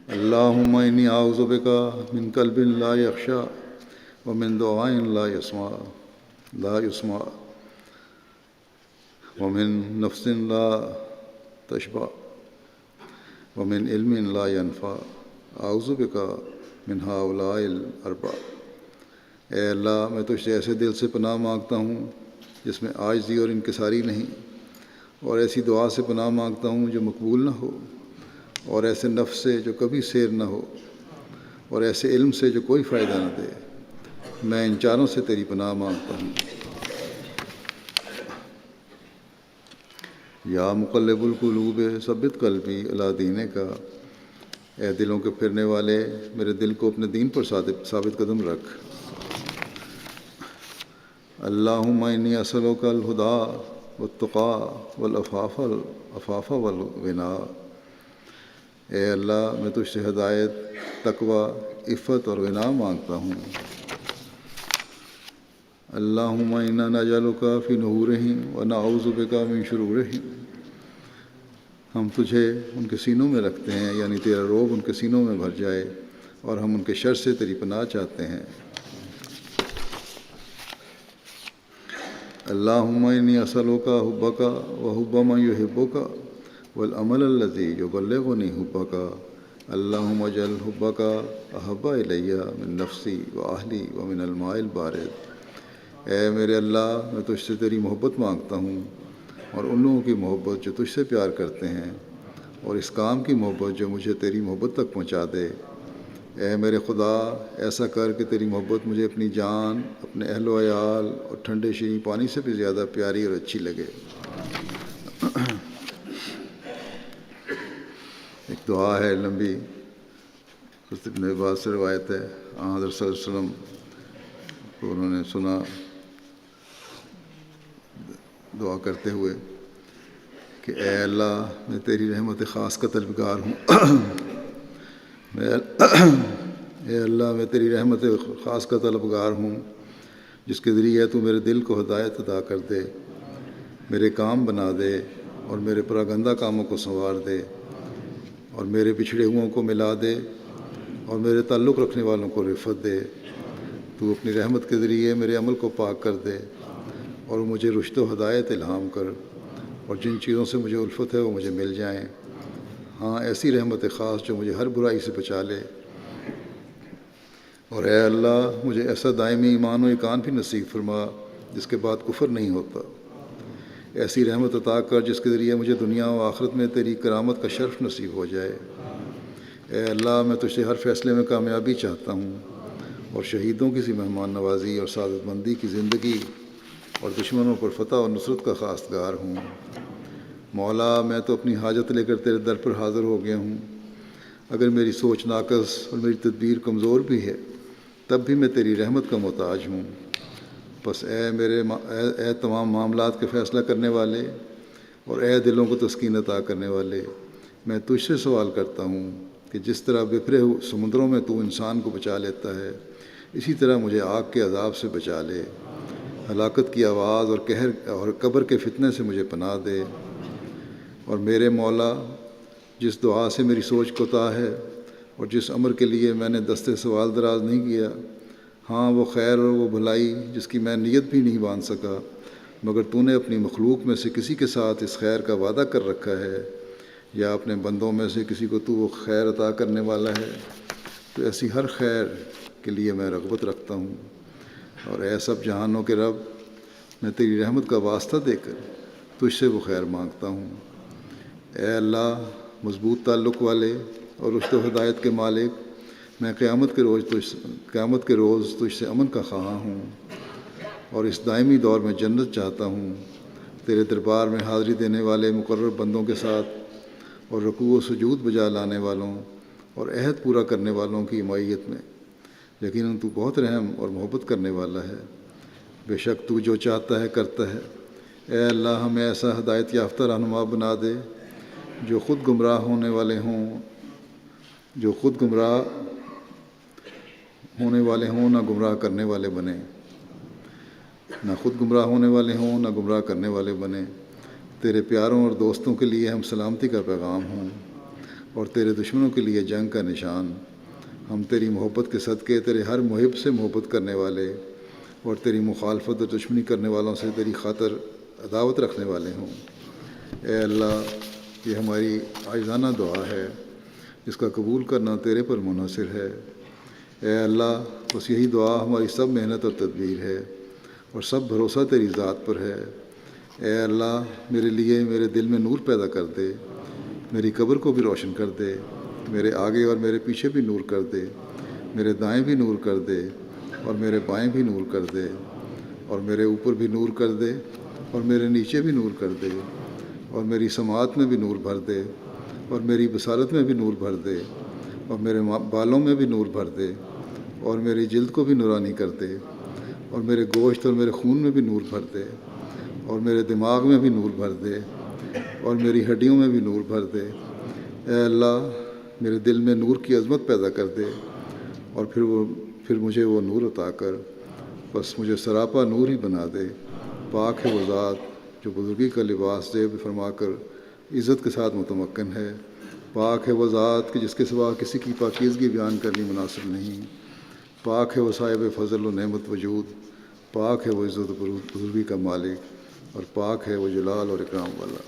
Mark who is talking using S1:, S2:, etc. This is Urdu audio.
S1: اللہم انی اعوذ بک من قلب لا یخشع ومن دعاء لا یسمع ومن نفس لا تشبع ومن علم لا ينفع اعوذ بک من ہؤلاء الاربع۔ اے اللہ میں تجھ سے ایسے دل سے پناہ مانگتا ہوں جس میں عاجزی اور انکساری نہیں، اور ایسی دعا سے پناہ مانگتا ہوں جو مقبول نہ ہو، اور ایسے نفس سے جو کبھی سیر نہ ہو، اور ایسے علم سے جو کوئی فائدہ نہ دے۔ میں ان چاروں سے تیری پناہ مانگتا ہوں۔ یا مقلب القلوب ثبت قلبی علی دینک، اے دلوں کے پھرنے والے میرے دل کو اپنے دین پر ثابت قدم رکھ۔ اللہم انی اسألک الہدی والتقی والعفاف والغنی، اے اللہ میں تجھ سے ہدایت، تقوی، عفت اور غنا مانگتا ہوں۔ اللہم انا نجعلک فی نحورہم ونعوذ بک من شرورہم، ہم تجھے ان کے سینوں میں رکھتے ہیں، یعنی تیرا روب ان کے سینوں میں بھر جائے، اور ہم ان کے شر سے تیری پناہ چاہتے ہیں۔ اللہم انی اسألک حبک وحب من یحبک والعمل الذی یبلغنی حبک، اللہم اجعل حبک احب الی من نفسی واہلی ومن الماء البارد۔ اے میرے اللہ میں تجھ سے تیری محبت مانگتا ہوں، اور ان لوگوں کی محبت جو تجھ سے پیار کرتے ہیں، اور اس کام کی محبت جو مجھے تیری محبت تک پہنچا دے۔ اے میرے خدا ایسا کر کہ تیری محبت مجھے اپنی جان، اپنے اہل و عیال اور ٹھنڈے شیریں پانی سے بھی زیادہ پیاری اور اچھی لگے۔ ایک دعا ہے لمبی، حضرت ابن عباس سے روایت ہے، حضرت صلی اللہ علیہ وسلم کو انہوں نے سنا دعا کرتے ہوئے کہ اے اللہ میں تیری رحمت خاص کا طلبگار ہوں، اے اللہ میں تیری رحمت خاص کا طلبگار ہوں، جس کے ذریعے تو میرے دل کو ہدایت عطا کر دے، میرے کام بنا دے، اور میرے پراگندہ کاموں کو سنوار دے، اور میرے بچھڑے ہوں کو ملا دے، اور میرے تعلق رکھنے والوں کو رفت دے۔ تو اپنی رحمت کے ذریعے میرے عمل کو پاک کر دے، اور مجھے رشد و ہدایت الہام کر، اور جن چیزوں سے مجھے الفت ہے وہ مجھے مل جائیں۔ ہاں ایسی رحمت خاص جو مجھے ہر برائی سے بچا لے، اور اے اللہ مجھے ایسا دائمی ایمان و اقان بھی نصیب فرما جس کے بعد کفر نہیں ہوتا۔ ایسی رحمت عطا کر جس کے ذریعے مجھے دنیا و آخرت میں تیری کرامت کا شرف نصیب ہو جائے۔ اے اللہ میں تجھ سے ہر فیصلے میں کامیابی چاہتا ہوں، اور شہیدوں کی سی مہمان نوازی اور سعادت مندی کی زندگی، اور دشمنوں پر فتح و نصرت کا خواستگار ہوں۔ مولا میں تو اپنی حاجت لے کر تیرے در پر حاضر ہو گیا ہوں، اگر میری سوچ ناقص اور میری تدبیر کمزور بھی ہے تب بھی میں تیری رحمت کا محتاج ہوں۔ بس اے تمام معاملات کے فیصلہ کرنے والے، اور اے دلوں کو تسکین عطا کرنے والے، میں تجھ سے سوال کرتا ہوں کہ جس طرح بکھرے ہوئے سمندروں میں تو انسان کو بچا لیتا ہے، اسی طرح مجھے آگ کے عذاب سے بچا لے، ہلاکت کی آواز اور قہر اور قبر کے فتنے سے مجھے پناہ دے۔ اور میرے مولا جس دعا سے میری سوچ کوتاہ ہے، اور جس امر کے لیے میں نے دستے سوال دراز نہیں کیا، ہاں وہ خیر اور وہ بھلائی جس کی میں نیت بھی نہیں باندھ سکا، مگر تو نے اپنی مخلوق میں سے کسی کے ساتھ اس خیر کا وعدہ کر رکھا ہے، یا اپنے بندوں میں سے کسی کو تو وہ خیر عطا کرنے والا ہے، تو ایسی ہر خیر کے لیے میں رغبت رکھتا ہوں۔ اور اے سب جہانوں کے رب میں تیری رحمت کا واسطہ دے کر تجھ سے وہ خیر مانگتا ہوں۔ اے اللہ مضبوط تعلق والے اور رشد و ہدایت کے مالک، میں قیامت کے روز تجھ سے امن کا خواہاں ہوں، اور اس دائمی دور میں جنت چاہتا ہوں، تیرے دربار میں حاضری دینے والے مقرر بندوں کے ساتھ، اور رکوع و سجود بجا لانے والوں اور عہد پورا کرنے والوں کی معیت میں۔ یقیناً تو بہت رحم اور محبت کرنے والا ہے، بے شک تو جو چاہتا ہے کرتا ہے۔ اے اللہ ہمیں ایسا ہدایت یافتہ رہنما بنا دے جو خود گمراہ ہونے والے ہوں نہ گمراہ کرنے والے بنے، نہ خود گمراہ ہونے والے ہوں نہ گمراہ کرنے والے بنے۔ تیرے پیاروں اور دوستوں کے لیے ہم سلامتی کا پیغام ہوں، اور تیرے دشمنوں کے لیے جنگ کا نشان۔ ہم تیری محبت کے صدقے تیرے ہر محب سے محبت کرنے والے اور تیری مخالفت اور دشمنی کرنے والوں سے تیری خاطر عداوت رکھنے والے ہوں۔ اے اللہ، یہ ہماری عاجزانہ دعا ہے جس کا قبول کرنا تیرے پر منحصر ہے۔ اے اللہ، بس یہی دعا ہماری سب محنت اور تدبیر ہے اور سب بھروسہ تیری ذات پر ہے۔ اے اللہ، میرے لیے میرے دل میں نور پیدا کر دے، میری قبر کو بھی روشن کر دے، میرے آگے اور میرے پیچھے بھی نور کر دے، میرے دائیں بھی نور کر دے اور میرے بائیں بھی نور کر دے، اور میرے اوپر بھی نور کر دے اور میرے نیچے بھی نور کر دے، اور میری سماعت میں بھی نور بھر دے اور میری بصارت میں بھی نور بھر دے، اور میرے بالوں میں بھی نور بھر دے اور میری جلد کو بھی نورانی کر دے، اور میرے گوشت اور میرے خون میں بھی نور بھر دے، اور میرے دماغ میں بھی نور بھر دے اور میری ہڈیوں میں بھی نور بھر دے۔ اے اللہ، میرے دل میں نور کی عظمت پیدا کر دے اور پھر مجھے وہ نور عطا کر، بس مجھے سراپا نور ہی بنا دے۔ پاک ہے وہ ذات جو بزرگی کا لباس زیب فرما کر عزت کے ساتھ متمکن ہے۔ پاک ہے وہ ذات کہ جس کے سوا کسی کی پاکیزگی بیان کرنی مناسب نہیں۔ پاک ہے وہ صاحب فضل و نعمت وجود، پاک ہے وہ عزت و بزرگی کا مالک، اور پاک ہے وہ جلال اور اکرام والا۔